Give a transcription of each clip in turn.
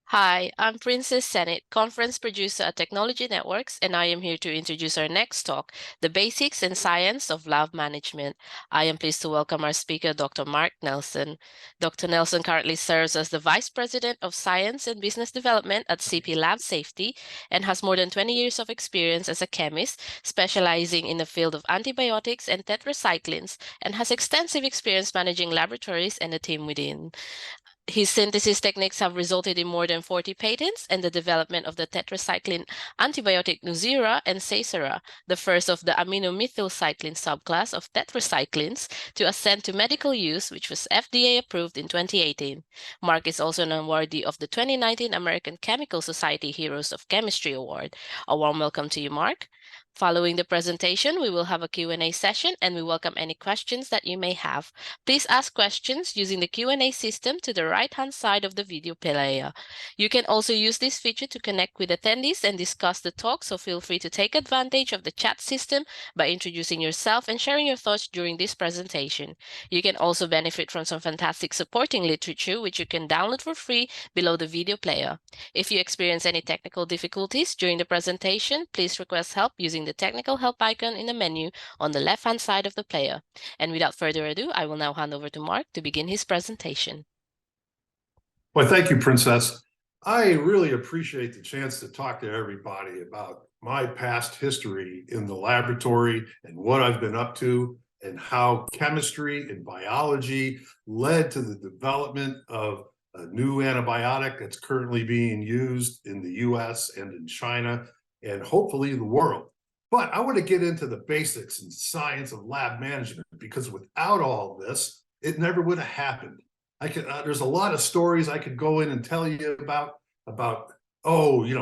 Hi, I'm Princess Senate, conference producer at Technology Networks, and I am here to introduce our next talk, The Basics and Science of Lab Management. I am pleased to welcome our speaker, Dr. Mark Nelson. Dr. Nelson currently serves as the Vice President of Science and Business Development at CP Lab Safety and has more than 20 years of experience as a chemist, specializing in the field of antibiotics and tetracyclines, and has extensive experience managing laboratories and the team within. His synthesis techniques have resulted in more than 40 patents and the development of the tetracycline antibiotic Nuzira and Seysara, the first of the aminomethylcycline subclass of tetracyclines to ascend to medical use, which was FDA approved in 2018. Mark is also an awardee of the 2019 American Chemical Society Heroes of Chemistry Award. A warm welcome to you, Mark. Following the presentation, we will have a Q&A session and we welcome any questions that you may have. Please ask questions using the Q&A system to the right-hand side of the video player. You can also use this feature to connect with attendees and discuss the talk, so feel free to take advantage of the chat system by introducing yourself and sharing your thoughts during this presentation. You can also benefit from some fantastic supporting literature, which you can download for free below the video player. If you experience any technical difficulties during the presentation, please request help using the technical help icon in the menu on the left-hand side of the player. And without further ado, I will now hand over to Mark to begin his presentation. Well, thank you, Princess. I really appreciate the chance to talk to everybody about my past history in the laboratory and what I've been up to and how chemistry and biology led to the development of a new antibiotic that's currently being used in the US and in China and hopefully the world. But I want to get into the basics and science of lab management, because without all this, it never would have happened. There's a lot of stories I could go in and tell you about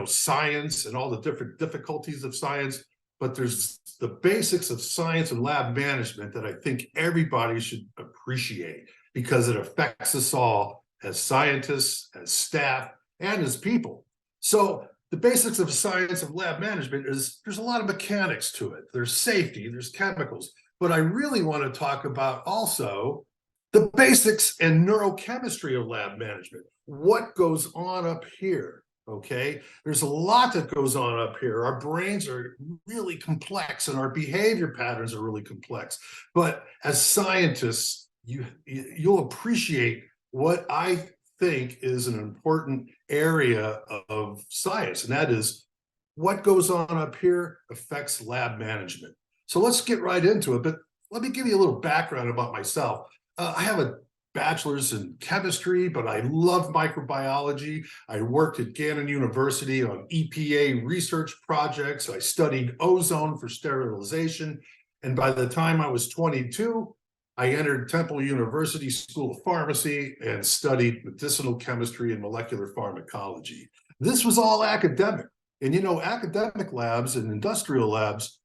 science and all the different difficulties of science, but there's the basics of science and lab management that I think everybody should appreciate, because it affects us all as scientists, as staff, and as people. So the basics of science of lab management is there's a lot of mechanics to it. There's safety, there's chemicals, but I really want to talk about also the basics and neurochemistry of lab management. What goes on up here, okay? There's a lot that goes on up here. Our brains are really complex and our behavior patterns are really complex. But as scientists, you'll appreciate what I think is an important area of science, and that is what goes on up here affects lab management. So let's get right into it, but let me give you a little background about myself. I have a bachelor's in chemistry, but I love microbiology. I worked at Gannon University on EPA research projects. I studied ozone for sterilization. And by the time I was 22, I entered Temple University School of Pharmacy and studied medicinal chemistry and molecular pharmacology. This was all academic. And academic labs and industrial labs,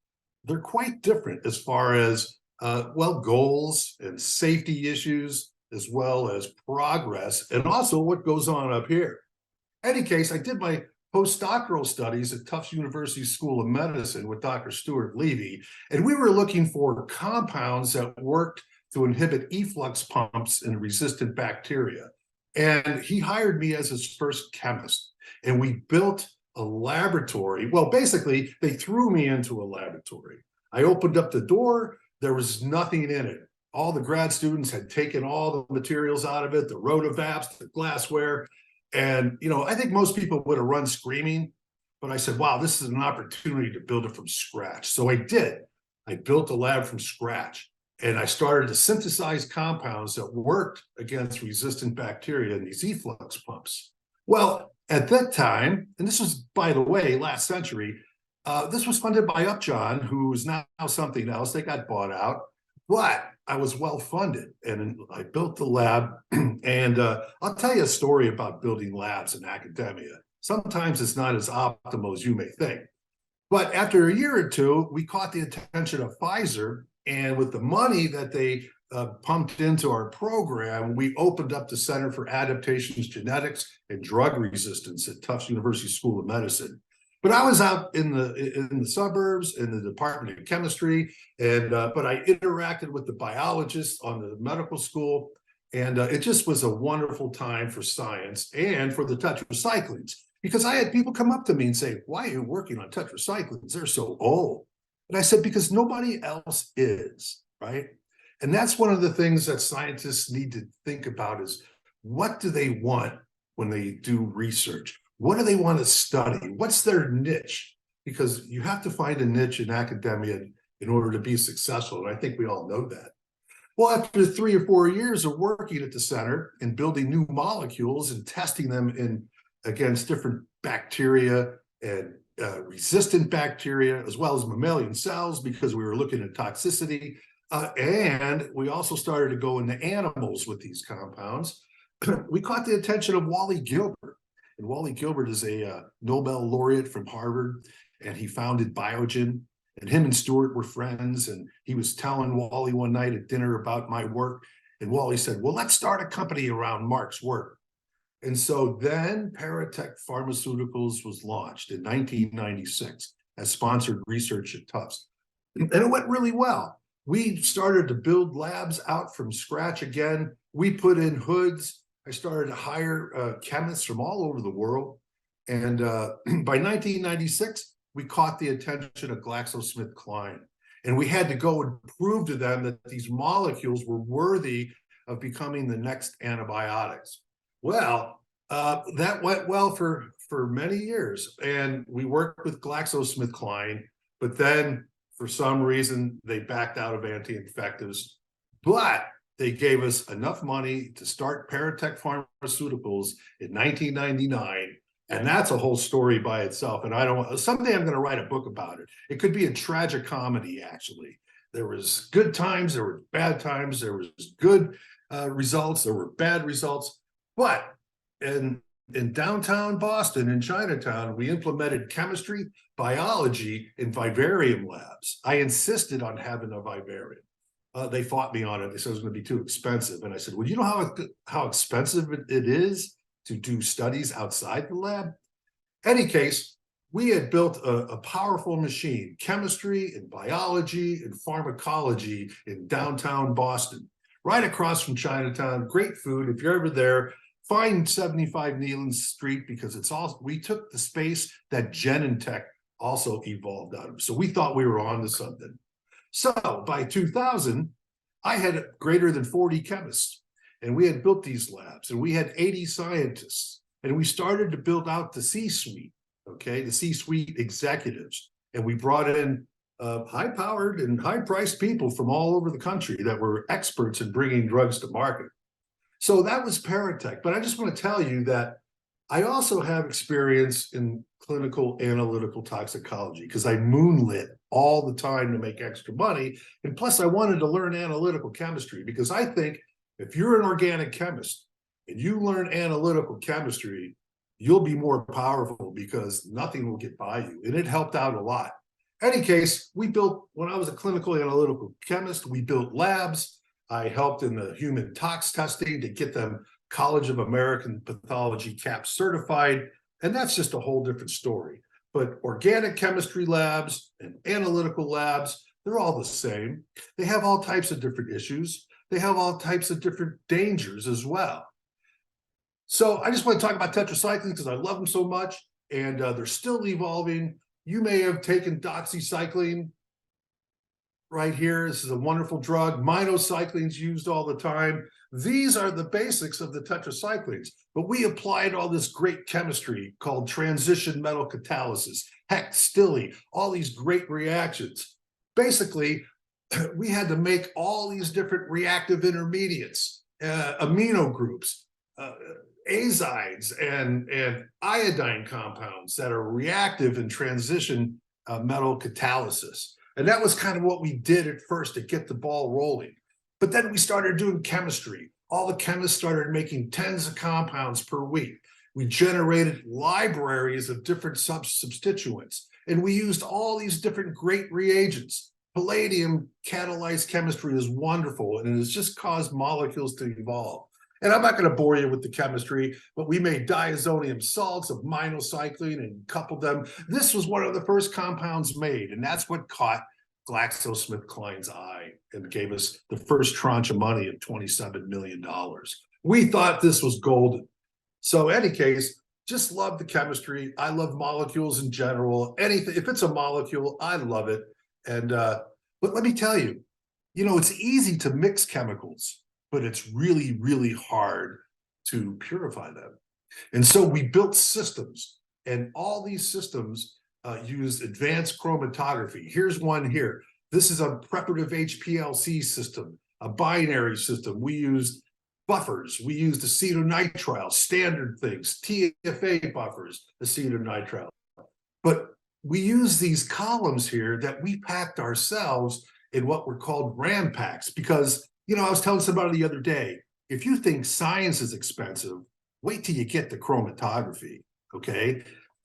they're quite different as far as goals and safety issues, as well as progress, and also what goes on up here. In any case, I did my postdoctoral studies at Tufts University School of Medicine with Dr. Stuart Levy, and we were looking for compounds that worked to inhibit efflux pumps in resistant bacteria. And he hired me as his first chemist, and we built a laboratory. Well, basically, they threw me into a laboratory. I opened up the door. There was nothing in it. All the grad students had taken all the materials out of it, the rotovaps, the glassware. And, I think most people would have run screaming, but I said, wow, this is an opportunity to build it from scratch. So I did. I built a lab from scratch, and I started to synthesize compounds that worked against resistant bacteria in these efflux pumps. Well, at that time, and this was, by the way, last century, this was funded by Upjohn, who is now something else. They got bought out, but I was well funded, and I built the lab. And I'll tell you a story about building labs in academia. Sometimes it's not as optimal as you may think. But after a year or two, we caught the attention of Pfizer, and with the money that they pumped into our program, we opened up the Center for Adaptations, Genetics, and Drug Resistance at Tufts University School of Medicine. But I was out in the suburbs in the Department of Chemistry, and but I interacted with the biologists on the medical school, And it just was a wonderful time for science and for the tetracyclines, because I had people come up to me and say, why are you working on tetracyclines? They're so old. And I said, because nobody else is, right? And that's one of the things that scientists need to think about is, what do they want when they do research? What do they want to study? What's their niche? Because you have to find a niche in academia in order to be successful. And I think we all know that. Well, after 3 or 4 years of working at the center and building new molecules and testing them against different bacteria and resistant bacteria, as well as mammalian cells, because we were looking at toxicity, and we also started to go into animals with these compounds, we caught the attention of Wally Gilbert. And Wally Gilbert is a Nobel laureate from Harvard, and he founded Biogen. And him and Stuart were friends, and he was telling Wally one night at dinner about my work. And Wally said, well, let's start a company around Mark's work. And so then Paratech Pharmaceuticals was launched in 1996 as sponsored research at Tufts. And it went really well. We started to build labs out from scratch again. We put in hoods. I started to hire chemists from all over the world. And by 1996, we caught the attention of GlaxoSmithKline. And we had to go and prove to them that these molecules were worthy of becoming the next antibiotics. Well, that went well for many years. And we worked with GlaxoSmithKline, but then for some reason, they backed out of anti-infectives. But they gave us enough money to start Paratech Pharmaceuticals in 1999. And that's a whole story by itself. And someday I'm going to write a book about it. It could be a tragic comedy, actually. There was good times, there were bad times, there was good results, there were bad results. But in downtown Boston, in Chinatown, we implemented chemistry, biology, and vivarium labs. I insisted on having a vivarium. They fought me on it. They said it was going to be too expensive. And I said, well, you know how expensive it is to do studies outside the lab? Any case, we had built a powerful machine, chemistry and biology and pharmacology in downtown Boston, right across from Chinatown. Great food. If you're ever there, find 75 Neelan Street, because we took the space that Genentech also evolved out of. So we thought we were on to something. So by 2000, I had greater than 40 chemists. And we had built these labs, and we had 80 scientists, and we started to build out the C-suite, okay, the C-suite executives. And we brought in high-powered and high-priced people from all over the country that were experts in bringing drugs to market. So that was Paratech. But I just want to tell you that I also have experience in clinical analytical toxicology, because I moonlit all the time to make extra money. And plus, I wanted to learn analytical chemistry, because I think if you're an organic chemist and you learn analytical chemistry, you'll be more powerful, because nothing will get by you. And it helped out a lot. Any case, when I was a clinical analytical chemist, we built labs. I helped in the human tox testing to get them College of American Pathology CAP certified. And that's just a whole different story. But organic chemistry labs and analytical labs, they're all the same. They have all types of different issues. They have all types of different dangers as well. So I just want to talk about tetracyclines because I love them so much, and they're still evolving. You may have taken doxycycline right here. This is a wonderful drug. Minocycline's used all the time. These are the basics of the tetracyclines, but we applied all this great chemistry called transition metal catalysis, Heck, Stille, all these great reactions. Basically, we had to make all these different reactive intermediates, amino groups, azides, and iodine compounds that are reactive in transition metal catalysis. And that was kind of what we did at first to get the ball rolling. But then we started doing chemistry. All the chemists started making tens of compounds per week. We generated libraries of different substituents, and we used all these different great reagents. Palladium catalyzed chemistry is wonderful, and it has just caused molecules to evolve. And I'm not going to bore you with the chemistry, but we made diazonium salts of minocycline and coupled them. This was one of the first compounds made, and that's what caught GlaxoSmithKline's eye and gave us the first tranche of money of $27 million. We thought this was golden. So in any case, just love the chemistry. I love molecules in general. Anything, if it's a molecule, I love it. And but let me tell you, it's easy to mix chemicals, but it's really, really hard to purify them. And so we built systems, and all these systems use advanced chromatography. Here's one here. This is a preparative HPLC system, a binary system. We used buffers. We used acetonitrile, standard things, TFA buffers, acetonitrile. But we use these columns here that we packed ourselves in what were called RAM packs, because, I was telling somebody the other day, if you think science is expensive, wait till you get to chromatography, okay?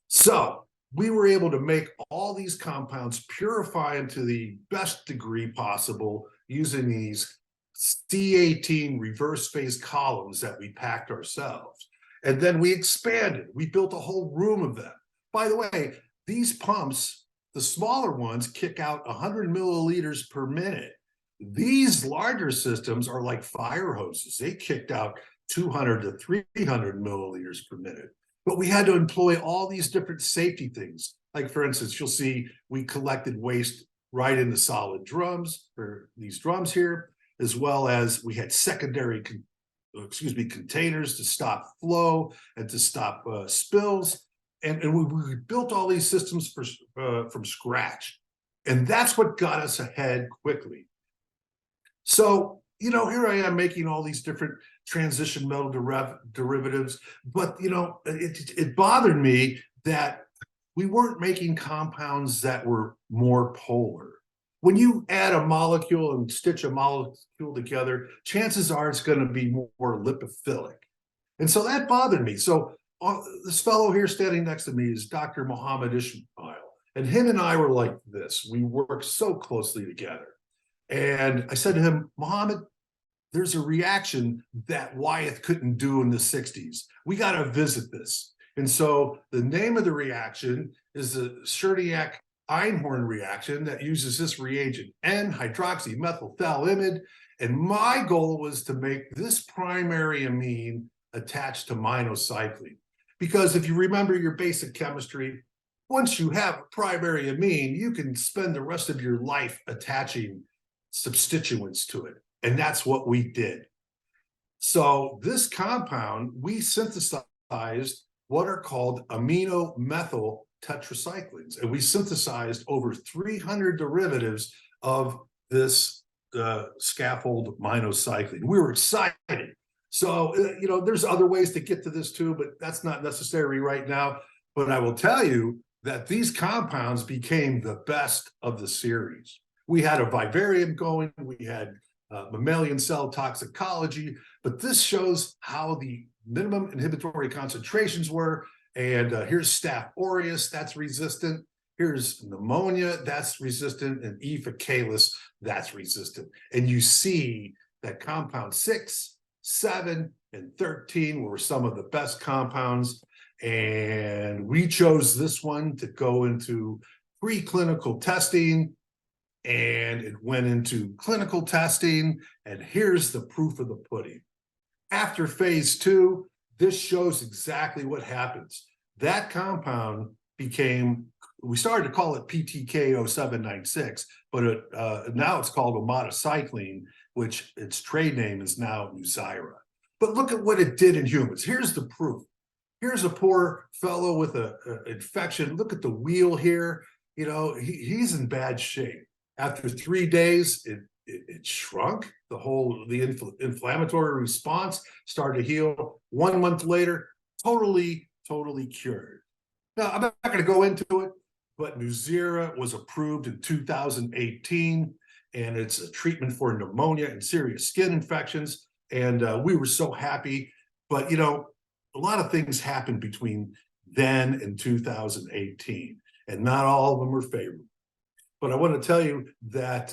So we were able to make all these compounds, purify them to the best degree possible using these C18 reverse phase columns that we packed ourselves. And then we expanded. We built a whole room of them. By the way, these pumps, the smaller ones, kick out 100 milliliters per minute. These larger systems are like fire hoses. They kicked out 200 to 300 milliliters per minute. But we had to employ all these different safety things. Like, for instance, you'll see we collected waste right into solid drums, or these drums here, as well as we had secondary containers to stop flow and to stop spills. And we built all these systems from scratch. And that's what got us ahead quickly. So, here I am making all these different transition metal derivatives, but, it bothered me that we weren't making compounds that were more polar. When you add a molecule and stitch a molecule together, chances are it's going to be more lipophilic. And so that bothered me. So this fellow here standing next to me is Dr. Mohammed Ismail. And him and I were like this. We worked so closely together. And I said to him, Mohammed, there's a reaction that Wyeth couldn't do in the 60s. We got to visit this. And so the name of the reaction is the Cherniak-Einhorn reaction that uses this reagent, N-hydroxymethylphthalimide. And my goal was to make this primary amine attached to minocycline. Because if you remember your basic chemistry, once you have a primary amine, you can spend the rest of your life attaching substituents to it. And that's what we did. So this compound, we synthesized what are called amino-methyl tetracyclines. And we synthesized over 300 derivatives of this scaffold minocycline. We were excited. So, there's other ways to get to this too, but that's not necessary right now. But I will tell you that these compounds became the best of the series. We had a vivarium going, we had mammalian cell toxicology, but this shows how the minimum inhibitory concentrations were. And here's Staph aureus, that's resistant. Here's pneumonia, that's resistant. And E. faecalis, that's resistant. And you see that compound 6, 7, and 13 were some of the best compounds. And we chose this one to go into preclinical testing. And it went into clinical testing, and here's the proof of the pudding. After phase 2, this shows exactly what happens. That compound became, we started to call it PTK0796, but now it's called omadacycline, which its trade name is now Nuzyra. But look at what it did in humans. Here's the proof. Here's a poor fellow with an infection. Look at the wheel here. He's in bad shape. After 3 days, it shrunk. The inflammatory response started to heal. 1 month later, totally cured. Now, I'm not going to go into it, but Nuzyra was approved in 2018, and it's a treatment for pneumonia and serious skin infections. And we were so happy. But, a lot of things happened between then and 2018, and not all of them were favorable. But I want to tell you that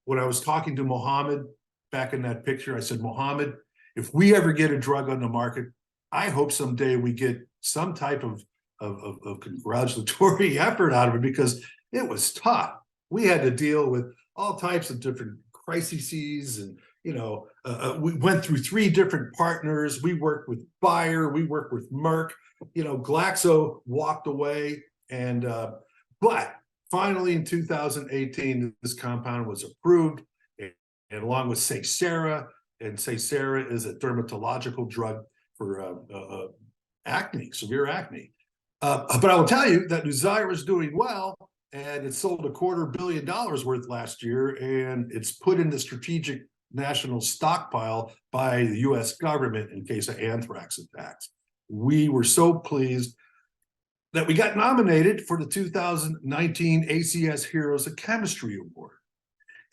when I was talking to Mohammed back in that picture, I said, Mohammed, if we ever get a drug on the market, I hope someday we get some type of congratulatory effort out of it, because it was tough. We had to deal with all types of different crises, and we went through 3 different partners. We worked with Bayer, we worked with Merck. Glaxo walked away, and but finally in 2018, this compound was approved, and along with Seysara, and Seysara is a dermatological drug for acne, severe acne. But I will tell you that Nuzyra is doing well, and it sold $250 million worth last year, and it's put in the strategic national stockpile by the U.S. government in case of anthrax attacks. We were so pleased that we got nominated for the 2019 ACS Heroes of Chemistry Award.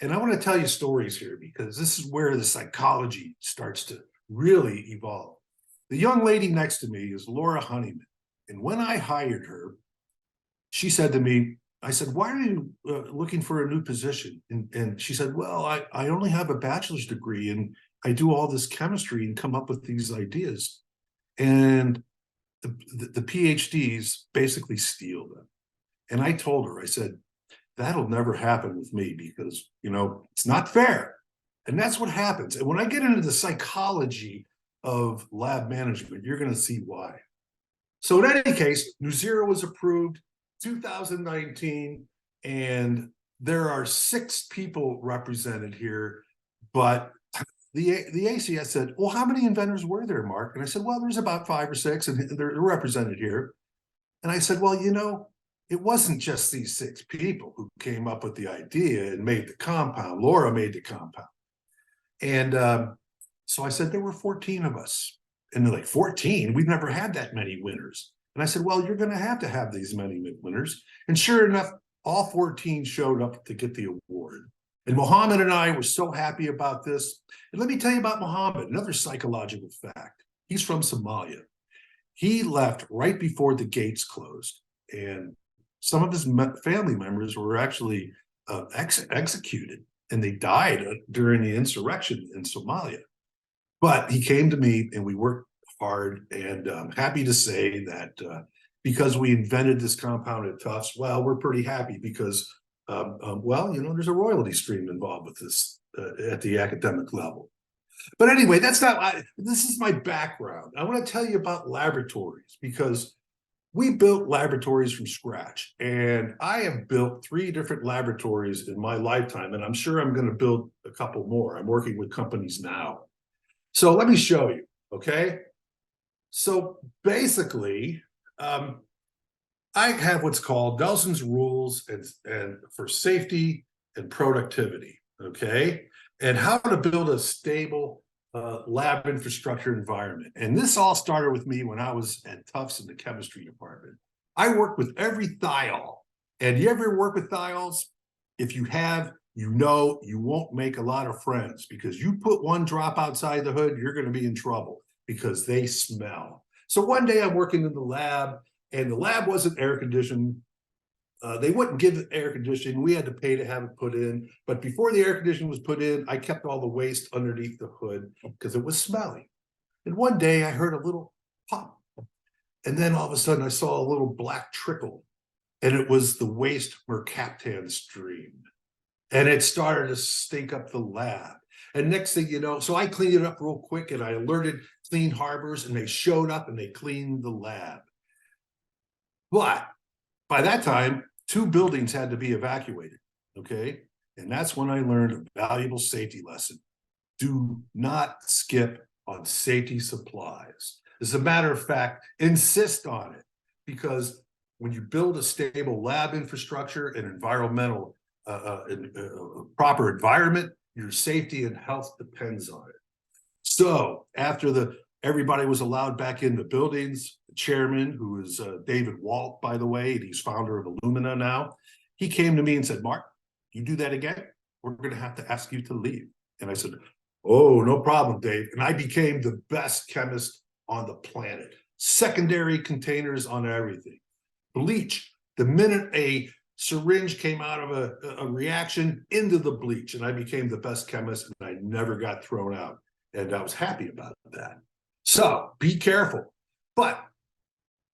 And I want to tell you stories here, because this is where the psychology starts to really evolve. The young lady next to me is Laura Honeyman. And when I hired her, she said to me, I said, why are you looking for a new position? And she said, well, I only have a bachelor's degree, and I do all this chemistry and come up with these ideas. And the PhDs basically steal them. And I told her, I said, that'll never happen with me, because, it's not fair. And that's what happens. And when I get into the psychology of lab management, you're going to see why. So in any case, Nuzyra was approved 2019, and there are 6 people represented here, but the ACS said, well, how many inventors were there, Mark? And I said, well, there's about 5 or 6, and they're represented here. And I said, well, it wasn't just these 6 people who came up with the idea and made the compound. Laura made the compound. And so I said, there were 14 of us. And they're like, 14? We've never had that many winners. And I said, well, you're going to have these many winners. And sure enough, all 14 showed up to get the award. And Mohammed and I were so happy about this. And let me tell you about Mohammed, another psychological fact. He's from Somalia. He left right before the gates closed. And some of his family members were actually executed, and they died during the insurrection in Somalia. But he came to me, and we worked hard, and I'm happy to say that because we invented this compound at Tufts, well, we're pretty happy, because, there's a royalty stream involved with this at the academic level. But anyway, this is my background. I want to tell you about laboratories, because we built laboratories from scratch, and I have built 3 different laboratories in my lifetime, and I'm sure I'm going to build a couple more. I'm working with companies now. So let me show you, okay? So basically, I have what's called Nelson's rules and for safety and productivity, okay? And how to build a stable lab infrastructure environment. And this all started with me when I was at Tufts in the chemistry department. I worked with every thiol. And you ever work with thiols? If you have, you won't make a lot of friends, because you put one drop outside the hood, you're going to be in trouble, because they smell. So one day I'm working in the lab, and the lab wasn't air conditioned. They wouldn't give it air conditioning. We had to pay to have it put in. But before the air conditioning was put in, I kept all the waste underneath the hood because it was smelly. And one day I heard a little pop. And then all of a sudden I saw a little black trickle. And it was the waste mercaptan stream. And it started to stink up the lab. And next thing you know, so I cleaned it up real quick, and I alerted Clean Harbors, and they showed up and they cleaned the lab. But by that time, 2 buildings had to be evacuated, okay? And that's when I learned a valuable safety lesson. Do not skip on safety supplies. As a matter of fact, insist on it, because when you build a stable lab infrastructure and environmental, proper environment, your safety and health depends on it. So after everybody was allowed back in the buildings, the chairman, who is David Walt, by the way, and he's founder of Illumina now, he came to me and said, Mark, you do that again, we're going to have to ask you to leave. And I said, oh, no problem, Dave. And I became the best chemist on the planet. Secondary containers on everything. Bleach, the minute a syringe came out of a reaction, into the bleach, and I became the best chemist, and I never got thrown out. And I was happy about that. So be careful. But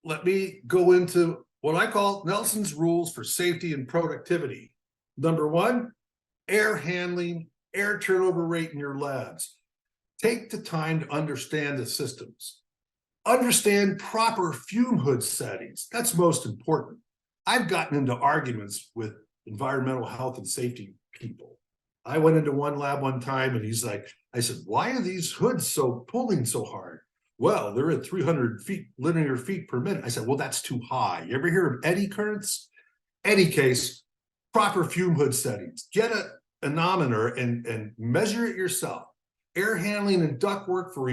let me go into what I call Nelson's rules for safety and productivity. Number one, air handling, air turnover rate in your labs. Take the time to understand the systems. Understand proper fume hood settings. That's most important. I've gotten into arguments with environmental health and safety people. I went into one lab one time and he's like, I said, why are these hoods pulling so hard? Well, they're at 300 linear feet per minute. I said, well, that's too high. You ever hear of eddy currents? Any case, proper fume hood settings. Get a anemometer and measure it yourself. Air handling and ductwork for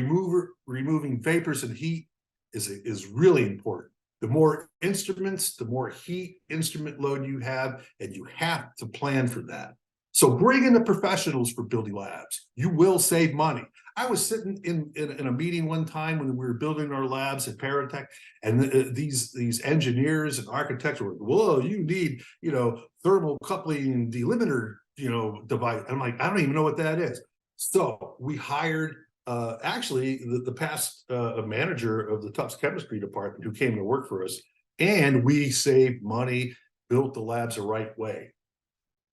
removing vapors and heat is really important. The more instruments, the more heat instrument load you have, and you have to plan for that. So bring in the professionals for building labs. You will save money. I was sitting in a meeting one time when we were building our labs at Paratech, and these engineers and architects were, whoa, you need, thermal coupling delimiter, device. I'm like, I don't even know what that is. So we hired actually the past manager of the Tufts chemistry department who came to work for us, and we saved money, built the labs the right way.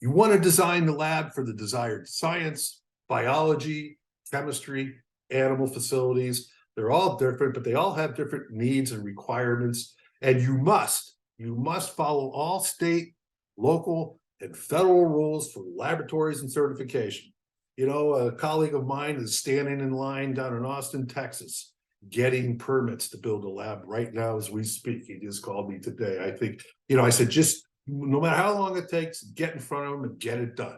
You want to design the lab for the desired science, biology, chemistry, animal facilities. They're all different, but they all have different needs and requirements. And you must follow all state, local, and federal rules for laboratories and certification. A colleague of mine is standing in line down in Austin, Texas, getting permits to build a lab right now as we speak. He just called me today. I think, I said, just no matter how long it takes, get in front of them and get it done.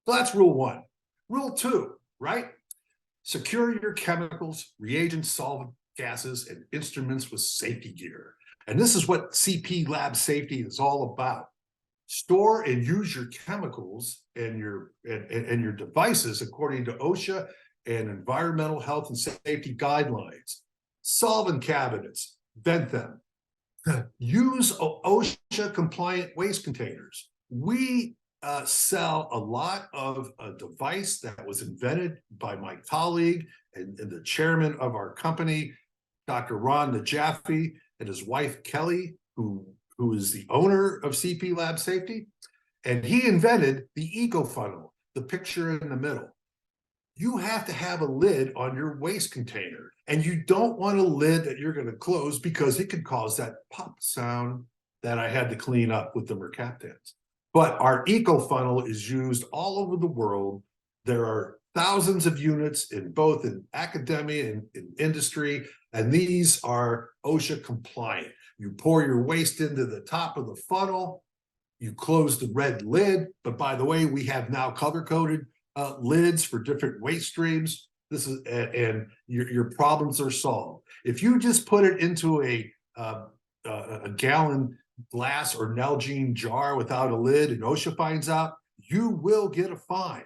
So that's rule one. Rule two, right? Secure your chemicals, reagents, solvent, gases, and instruments with safety gear. And this is what CP lab safety is all about. Store and use your chemicals and your devices according to OSHA and environmental health and safety guidelines. Solvent cabinets, vent them. Use OSHA compliant waste containers. We sell a lot of a device that was invented by my colleague and the chairman of our company, Dr. Ron Najafi, and his wife, Kelly, who is the owner of CP Lab Safety. And he invented the eco funnel, the picture in the middle. You have to have a lid on your waste container, and you don't want a lid that you're going to close because it could cause that pop sound that I had to clean up with the mercaptans. But our eco funnel is used all over the world. There are thousands of units in both in academia and in industry, and these are OSHA compliant. You pour your waste into the top of the funnel, you close the red lid, but by the way, we have now color-coded lids for different waste streams. This is and your problems are solved. If you just put it into a gallon glass or Nalgene jar without a lid and OSHA finds out, you will get a fine.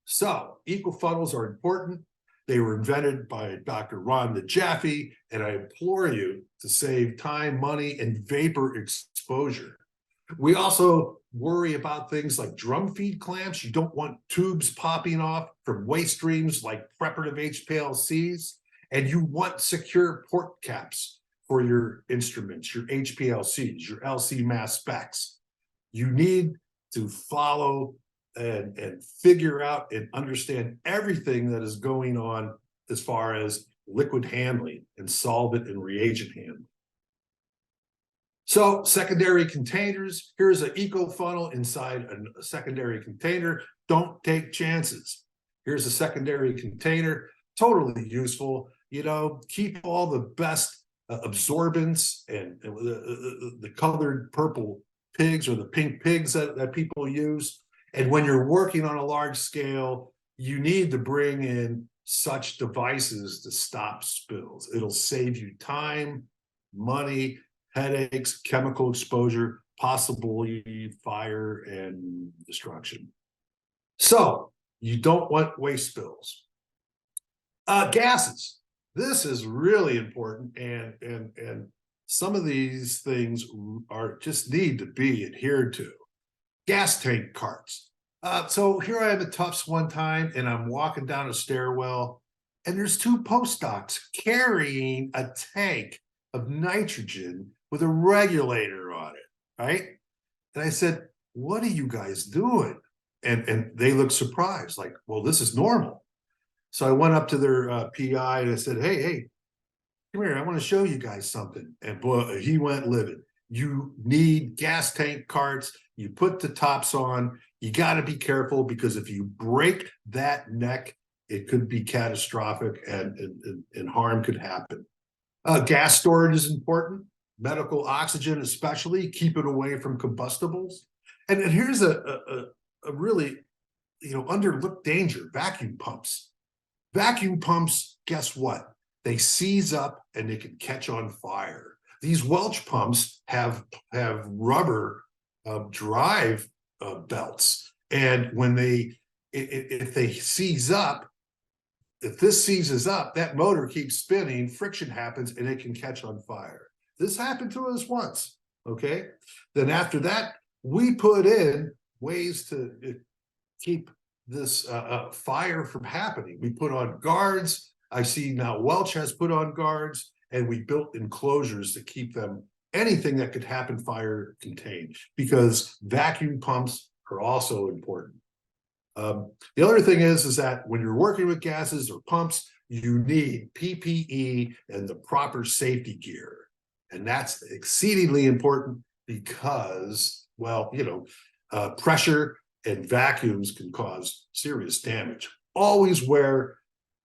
So eco funnels are important. They were invented by Dr. Ron Najafi, and I implore you to save time, money, and vapor exposure. We also worry about things like drum feed clamps. You don't want tubes popping off from waste streams like preparative HPLCs, and you want secure port caps for your instruments, your HPLCs, your LC mass specs. You need to follow and figure out and understand everything that is going on as far as liquid handling and solvent and reagent handling. So secondary containers, here's an eco funnel inside a secondary container. Don't take chances. Here's a secondary container, totally useful. Keep all the best absorbents and the colored purple pigs or the pink pigs that people use. And when you're working on a large scale, you need to bring in such devices to stop spills. It'll save you time, money, headaches, chemical exposure, possibly fire and destruction. So you don't want waste spills. Gases. This is really important, and some of these things just need to be adhered to. Gas tank carts. So here I am at Tufts one time, and I'm walking down a stairwell, and there's two postdocs carrying a tank of nitrogen with a regulator on it, right? And I said, what are you guys doing? And they looked surprised, like, well, this is normal. So I went up to their PI and I said, hey, come here, I want to show you guys something. And boy, he went livid. You need gas tank carts. You put the tops on. You got to be careful, because if you break that neck, it could be catastrophic, and harm could happen. Gas storage is important. Medical oxygen, especially, keep it away from combustibles. And here's a really, underlooked danger: vacuum pumps. Vacuum pumps, guess what? They seize up and they can catch on fire. These Welch pumps have rubber drive belts, and when if they seize up, if this seizes up, that motor keeps spinning, friction happens, and it can catch on fire. This happened to us once, okay? Then after that, we put in ways to keep this fire from happening. We put on guards. I see now Welch has put on guards, and we built enclosures to keep them, anything that could happen, fire contained, because vacuum pumps are also important. The other thing is that when you're working with gases or pumps, you need PPE and the proper safety gear. And that's exceedingly important because, well, pressure and vacuums can cause serious damage. Always wear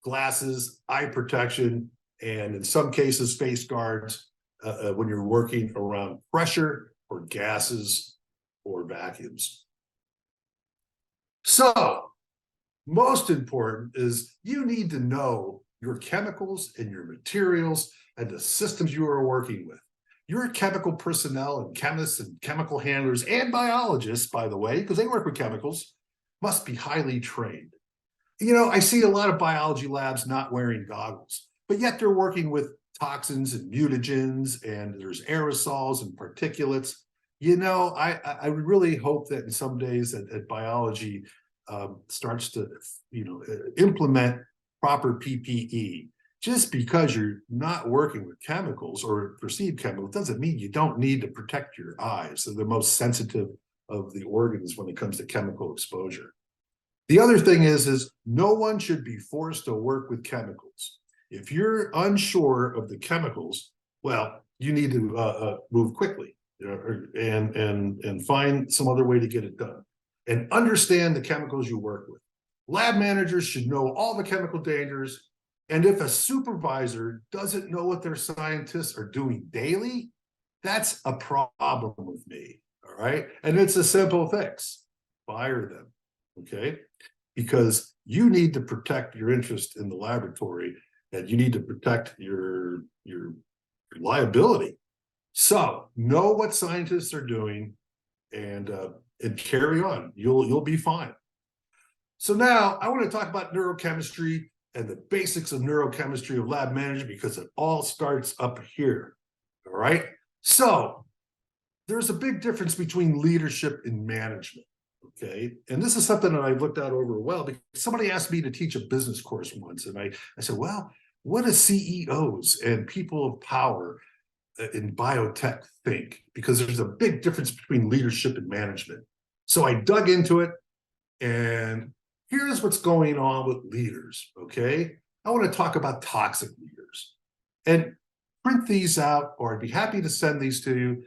glasses, eye protection, and in some cases, face guards when you're working around pressure or gases or vacuums. So, most important is you need to know your chemicals and your materials and the systems you are working with. Your chemical personnel and chemists and chemical handlers and biologists, by the way, because they work with chemicals, must be highly trained. I see a lot of biology labs not wearing goggles, but yet they're working with toxins and mutagens, and there's aerosols and particulates. I really hope that in some days that biology starts to, implement proper PPE. Just because you're not working with chemicals or perceived chemicals doesn't mean you don't need to protect your eyes. They're the most sensitive of the organs when it comes to chemical exposure. The other thing is no one should be forced to work with chemicals. If you're unsure of the chemicals, well, you need to move quickly, and find some other way to get it done. And understand the chemicals you work with. Lab managers should know all the chemical dangers. And if a supervisor doesn't know what their scientists are doing daily, that's a problem with me, all right? And it's a simple fix: fire them, okay? Because you need to protect your interest in the laboratory, and you need to protect your liability. So know what scientists are doing, and carry on. You'll be fine. So now I want to talk about neurochemistry and the basics of neurochemistry of lab management, because it all starts up here. All right. So there's a big difference between leadership and management. Okay. And this is something that I've looked at over a while, because somebody asked me to teach a business course once. And I said, well, what do CEOs and people of power in biotech think? Because there's a big difference between leadership and management. So I dug into it, and here's what's going on with leaders, okay? I want to talk about toxic leaders. And print these out, or I'd be happy to send these to you.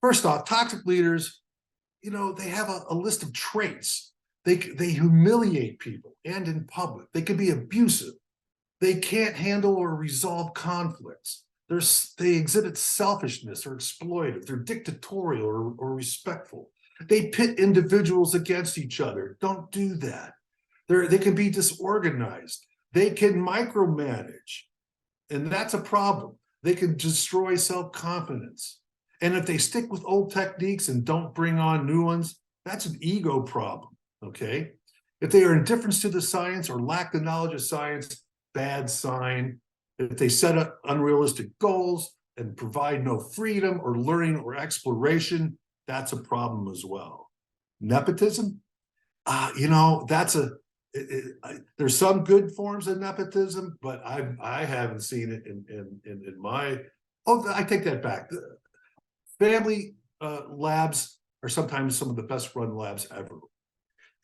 First off, toxic leaders, they have a list of traits. They humiliate people, and in public. They can be abusive. They can't handle or resolve conflicts. They exhibit selfishness or exploitive. They're dictatorial or respectful. They pit individuals against each other. Don't do that. They can be disorganized. They can micromanage, and that's a problem. They can destroy self-confidence. And if they stick with old techniques and don't bring on new ones, that's an ego problem, okay? If they are indifferent to the science or lack the knowledge of science, bad sign. If they set up unrealistic goals and provide no freedom or learning or exploration, that's a problem as well. Nepotism, there's some good forms of nepotism, but I haven't seen it in my. Oh, I take that back. Family labs are sometimes some of the best run labs ever.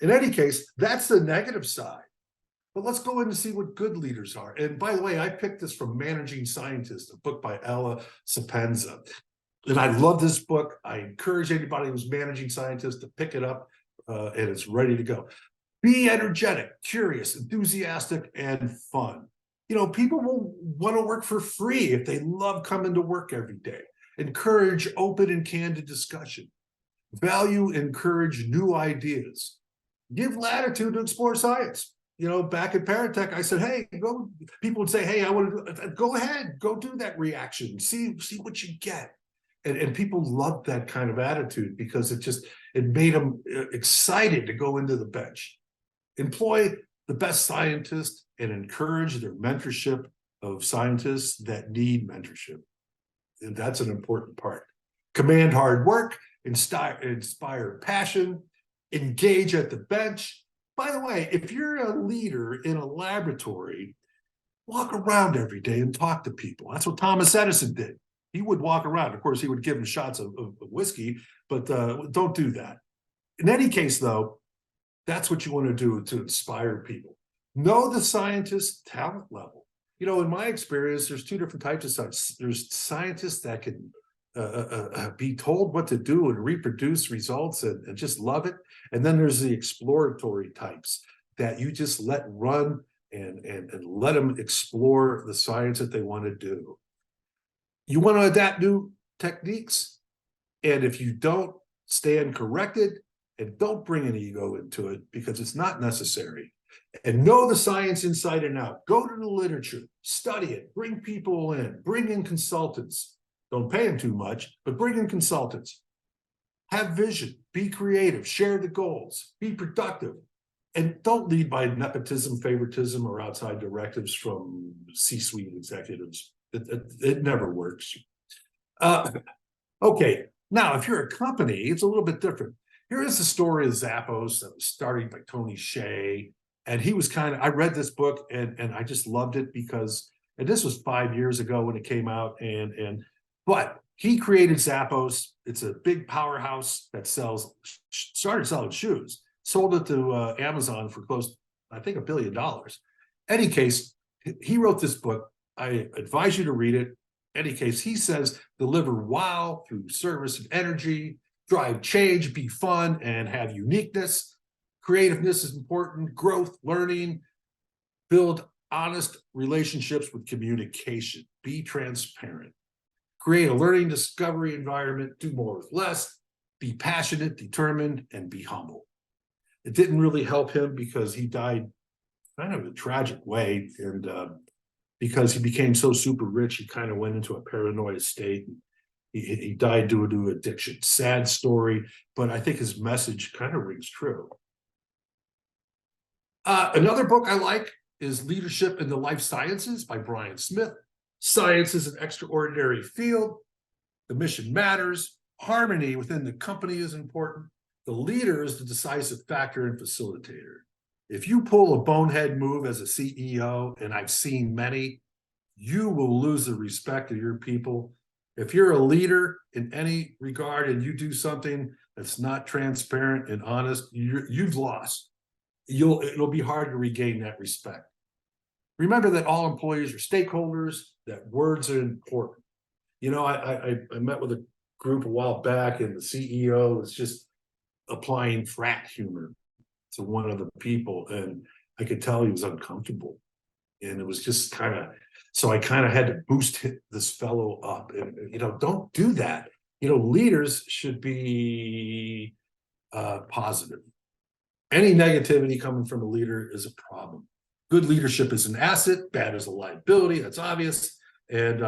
In any case, that's the negative side. But let's go in and see what good leaders are. And by the way, I picked this from Managing Scientists, a book by Ella Sapienza. And I love this book. I encourage anybody who's managing scientists to pick it up, and it's ready to go. Be energetic, curious, enthusiastic, and fun. You know, people will want to work for free if they love coming to work every day. Encourage open and candid discussion. Value, encourage new ideas. Give latitude to explore science. You know, back at Paratech, I said, hey, go. People would say, hey, I want to go ahead, go do that reaction, see what you get. And people loved that kind of attitude because it made them excited to go into the bench. Employ the best scientists and encourage their mentorship of scientists that need mentorship. And that's an important part. Command hard work, inspire passion, engage at the bench. By the way, if you're a leader in a laboratory, walk around every day and talk to people. That's what Thomas Edison did. He would walk around. Of course, he would give them shots of whiskey, but don't do that. In any case, though, that's what you want to do to inspire people. Know the scientist's talent level. You know, in my experience, there's two different types of scientists. There's scientists that can be told what to do and reproduce results and just love it. And then there's the exploratory types that you just let run and let them explore the science that they want to do. You want to adapt new techniques, and if you don't, stand corrected, and don't bring an ego into it because it's not necessary. And know the science inside and out. Go to the literature, study it, bring people in, bring in consultants. Don't pay them too much, but bring in consultants. Have vision, be creative, share the goals, be productive, and don't lead by nepotism, favoritism, or outside directives from C-suite executives. It never works. Okay, now if you're a company, it's a little bit different. Here is the story of Zappos that was started by Tony Hsieh. And he was I read this book and I just loved it because, and this was 5 years ago when it came out, but he created Zappos. It's a big powerhouse that started selling shoes, sold it to Amazon for close, I think, $1 billion. Any case, he wrote this book. I advise you to read it. Any case, he says, deliver wow through service and energy, drive change, be fun, and have uniqueness. Creativeness is important, growth, learning, build honest relationships with communication, be transparent, create a learning discovery environment, do more with less, be passionate, determined, and be humble. It didn't really help him because he died kind of a tragic way, and because he became so super rich, he kind of went into a paranoid state. He died due to addiction. Sad story, but I think his message kind of rings true. Another book I like is Leadership in the Life Sciences by Brian Smith. Science is an extraordinary field. The mission matters. Harmony within the company is important. The leader is the decisive factor and facilitator. If you pull a bonehead move as a CEO, and I've seen many, you will lose the respect of your people. If you're a leader in any regard and you do something that's not transparent and honest, you've lost. It'll be hard to regain that respect. Remember that all employees are stakeholders, that words are important. You know, I met with a group a while back, and the CEO was just applying frat humor to one of the people, and I could tell he was uncomfortable. And it was just so I kind of had to boost this fellow up. And, you know, don't do that. You know, leaders should be positive. Any negativity coming from a leader is a problem. Good leadership is an asset, bad is a liability, that's obvious. And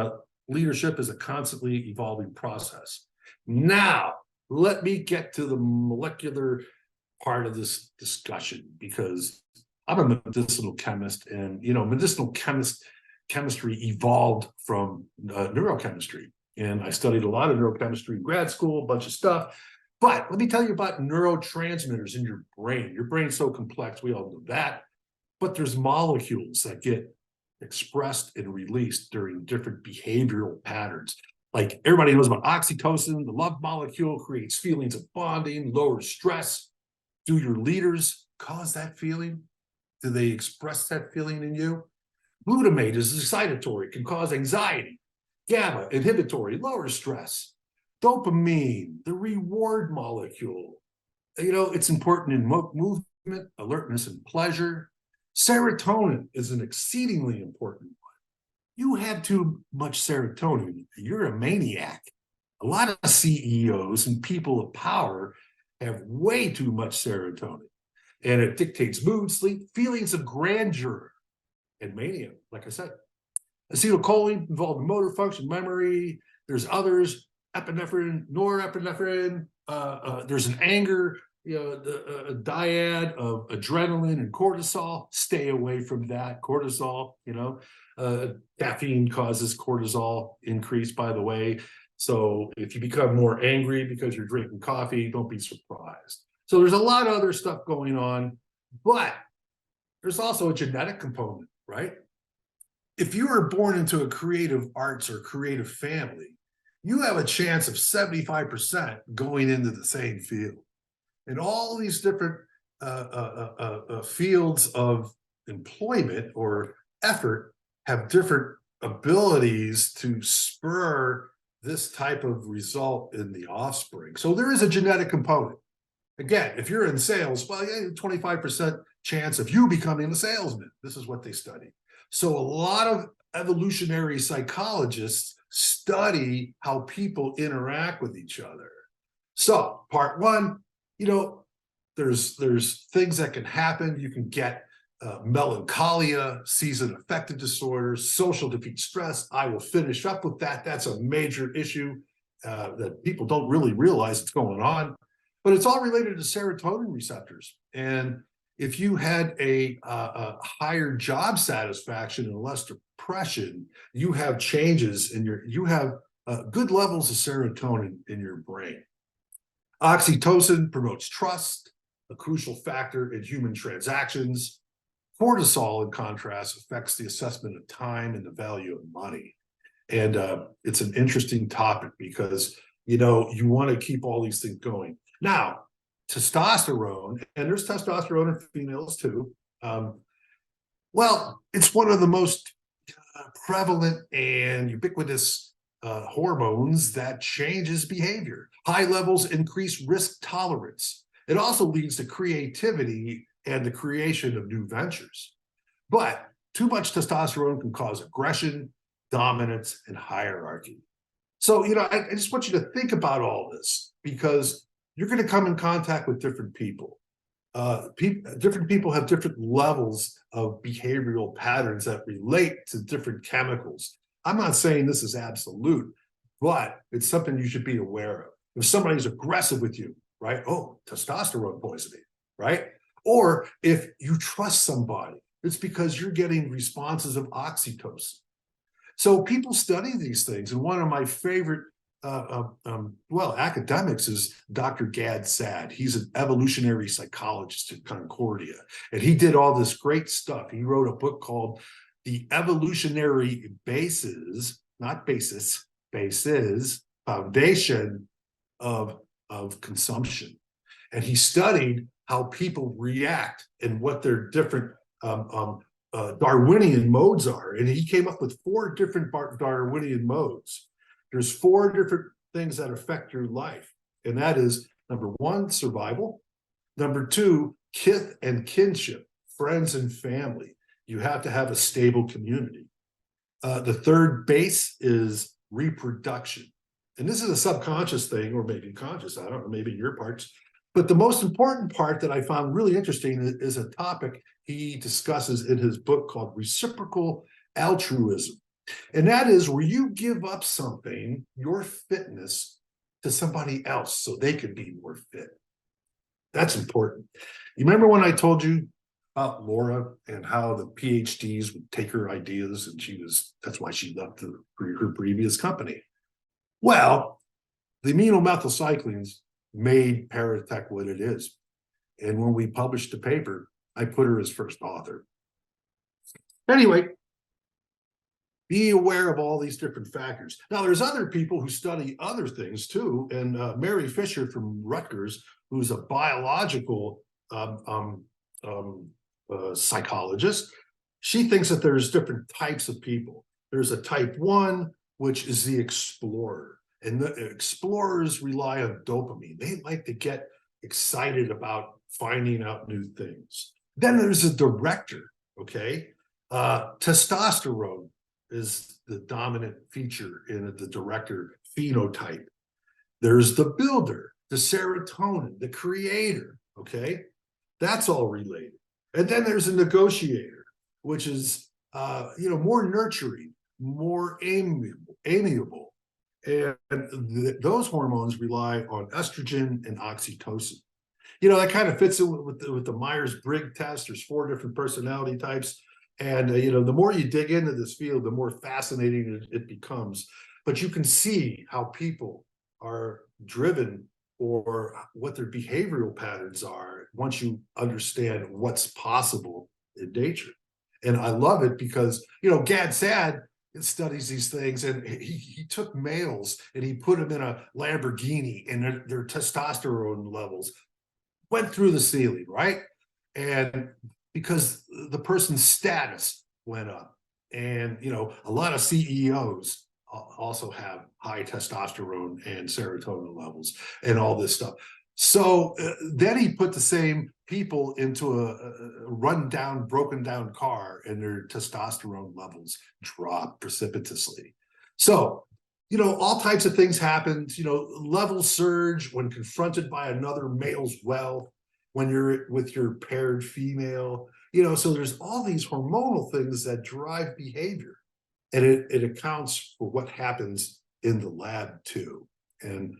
leadership is a constantly evolving process. Now, let me get to the molecular part of this discussion, because I'm a medicinal chemist, and, you know, medicinal chemistry evolved from neurochemistry. And I studied a lot of neurochemistry in grad school, a bunch of stuff. But let me tell you about neurotransmitters in your brain. Your brain's so complex, we all know that. But there's molecules that get expressed and released during different behavioral patterns. Like everybody knows about oxytocin, the love molecule creates feelings of bonding, lowers stress. Do your leaders cause that feeling? Do they express that feeling in you? Glutamate is excitatory, can cause anxiety. GABA, inhibitory, lowers stress. Dopamine, the reward molecule. It's important in movement, alertness, and pleasure. Serotonin is an exceedingly important one. You have too much serotonin, you're a maniac. A lot of CEOs and people of power have way too much serotonin, and it dictates mood, sleep, feelings of grandeur, and mania. Like I said, acetylcholine involved in motor function, memory. There's others, epinephrine, norepinephrine. There's an anger, a dyad of adrenaline and cortisol. Stay away from that. Cortisol, caffeine causes cortisol increase, by the way. So if you become more angry because you're drinking coffee, don't be surprised. So there's a lot of other stuff going on, but there's also a genetic component, right? If you were born into a creative arts or creative family, you have a chance of 75% going into the same field. And all these different fields of employment or effort have different abilities to spur this type of result in the offspring. So there is a genetic component. Again, if you're in sales, well, yeah, 25% chance of you becoming a salesman. This is what they study. So a lot of evolutionary psychologists study how people interact with each other. So part one, there's things that can happen. You can get melancholia, season affective disorders, social defeat stress. I will finish up with that. That's a major issue that people don't really realize it's going on, but it's all related to serotonin receptors. And if you had a higher job satisfaction and less depression, you have changes in you have good levels of serotonin in your brain. Oxytocin promotes trust, a crucial factor in human transactions. Cortisol, in contrast, affects the assessment of time and the value of money. And it's an interesting topic because, you want to keep all these things going. Now, testosterone, and there's testosterone in females too. Well, it's one of the most prevalent and ubiquitous hormones that changes behavior. High levels increase risk tolerance. It also leads to creativity and the creation of new ventures. But too much testosterone can cause aggression, dominance, and hierarchy. So, I just want you to think about all this because you're going to come in contact with different people. Different people have different levels of behavioral patterns that relate to different chemicals. I'm not saying this is absolute, but it's something you should be aware of. If somebody's aggressive with you, right? Oh, testosterone poisoning, right? Or if you trust somebody, it's because you're getting responses of oxytocin. So people study these things. And one of my favorite academics is Dr. Gad Saad. He's an evolutionary psychologist at Concordia. And he did all this great stuff. He wrote a book called The Evolutionary Basis, not basis, basis, foundation of consumption. And he studied how people react and what their different Darwinian modes are. And he came up with 4 different Darwinian modes. There's 4 different things that affect your life. And that is, number 1, survival. Number 2, kith and kinship, friends and family. You have to have a stable community. The third base is reproduction. And this is a subconscious thing, or maybe conscious, I don't know, maybe your parts. But the most important part that I found really interesting is a topic he discusses in his book called Reciprocal Altruism. And that is where you give up something, your fitness, to somebody else so they can be more fit. That's important. You remember when I told you about Laura and how the PhDs would take her ideas and that's why she left her previous company. Well, the aminomethylcyclines made Paratech what it is. And when we published the paper, I put her as first author. Anyway, Be aware of all these different factors. Now, there's other people who study other things too, and Mary Fisher from Rutgers, who's a biological psychologist, she thinks that there's different types of people. There's a type 1, which is the explorer, and the explorers rely on dopamine. They like to get excited about finding out new things. Then there's a director, okay? Testosterone is the dominant feature in the director phenotype. There's the builder, the serotonin, the creator, okay? That's all related. And then there's a negotiator, which is, more nurturing, more amiable. And those hormones rely on estrogen and oxytocin. That kind of fits in with the Myers-Briggs test. There's 4 different personality types. And, the more you dig into this field, the more fascinating it becomes. But you can see how people are driven or what their behavioral patterns are once you understand what's possible in nature. And I love it because, Gad Saad studies these things, and he took males and he put them in a Lamborghini, and their testosterone levels went through the ceiling, right? And because the person's status went up. And, a lot of CEOs also have high testosterone and serotonin levels and all this stuff. So then he put the same people into a run-down, broken-down car, and their testosterone levels dropped precipitously. So, all types of things happened. Levels surge when confronted by another male's wealth, when you're with your paired female, so there's all these hormonal things that drive behavior, and it accounts for what happens in the lab too. And,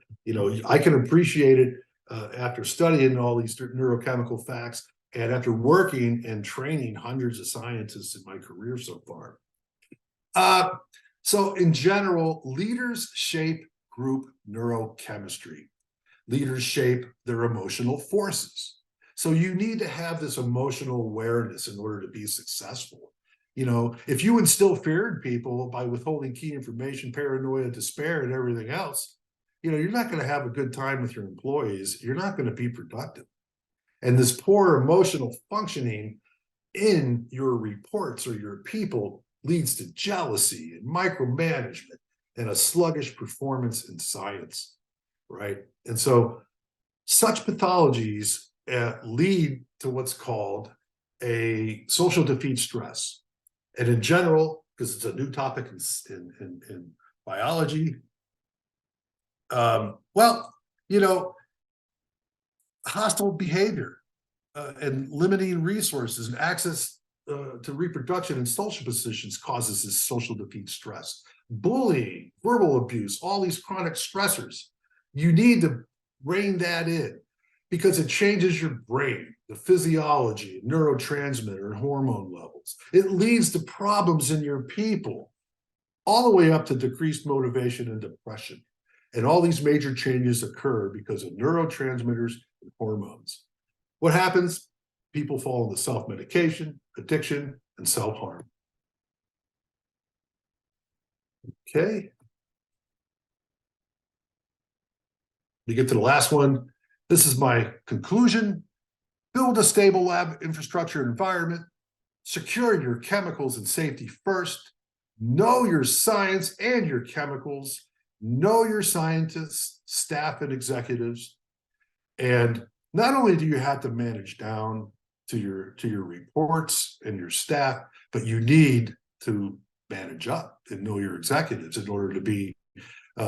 I can appreciate it after studying all these neurochemical facts and after working and training hundreds of scientists in my career so far. So in general, leaders shape group neurochemistry. Leaders shape their emotional forces. So you need to have this emotional awareness in order to be successful. If you instill fear in people by withholding key information, paranoia, despair, and everything else, you're not going to have a good time with your employees. You're not going to be productive. And this poor emotional functioning in your reports or your people leads to jealousy and micromanagement and a sluggish performance in science, right? And so such pathologies lead to what's called a social defeat stress. And in general, because it's a new topic in biology, hostile behavior and limiting resources and access to reproduction and social positions causes this social defeat stress. Bullying, verbal abuse, all these chronic stressors, you need to rein that in because it changes your brain, the physiology, neurotransmitter, and hormone levels. It leads to problems in your people, all the way up to decreased motivation and depression. And all these major changes occur because of neurotransmitters and hormones. What happens? People fall into self-medication, addiction, and self-harm. Okay. We get to the last one. This is my conclusion. Build a stable lab infrastructure environment. Secure your chemicals and safety first. Know your science and your chemicals. Know your scientists, staff, and executives. And not only do you have to manage down to your reports and your staff, but you need to manage up and know your executives in order to be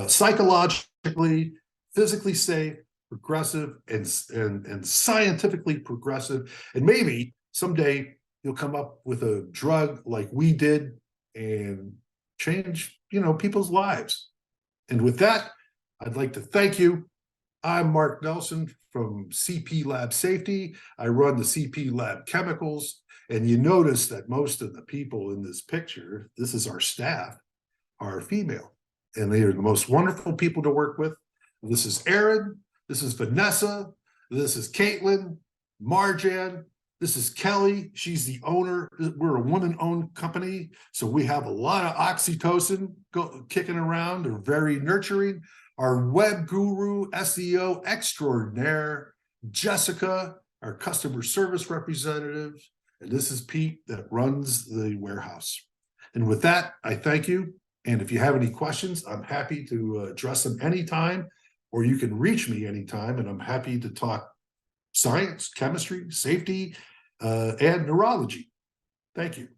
psychologically, physically safe, progressive, and scientifically progressive. And maybe someday you'll come up with a drug like we did and change, people's lives. And with that, I'd like to thank you. I'm Mark Nelson from CP Lab Safety. I run the CP Lab Chemicals. And you notice that most of the people in this picture, this is our staff, are female. And they are the most wonderful people to work with. This is Erin. This is Vanessa. This is Caitlin, Marjan, This is Kelly. She's the owner. We're a woman-owned company, so we have a lot of oxytocin kicking around. They're very nurturing. Our web guru, SEO extraordinaire, Jessica, our customer service representative, and this is Pete that runs the warehouse. And with that, I thank you. And if you have any questions, I'm happy to address them anytime, or you can reach me anytime, and I'm happy to talk science, chemistry, safety, and neurology. Thank you.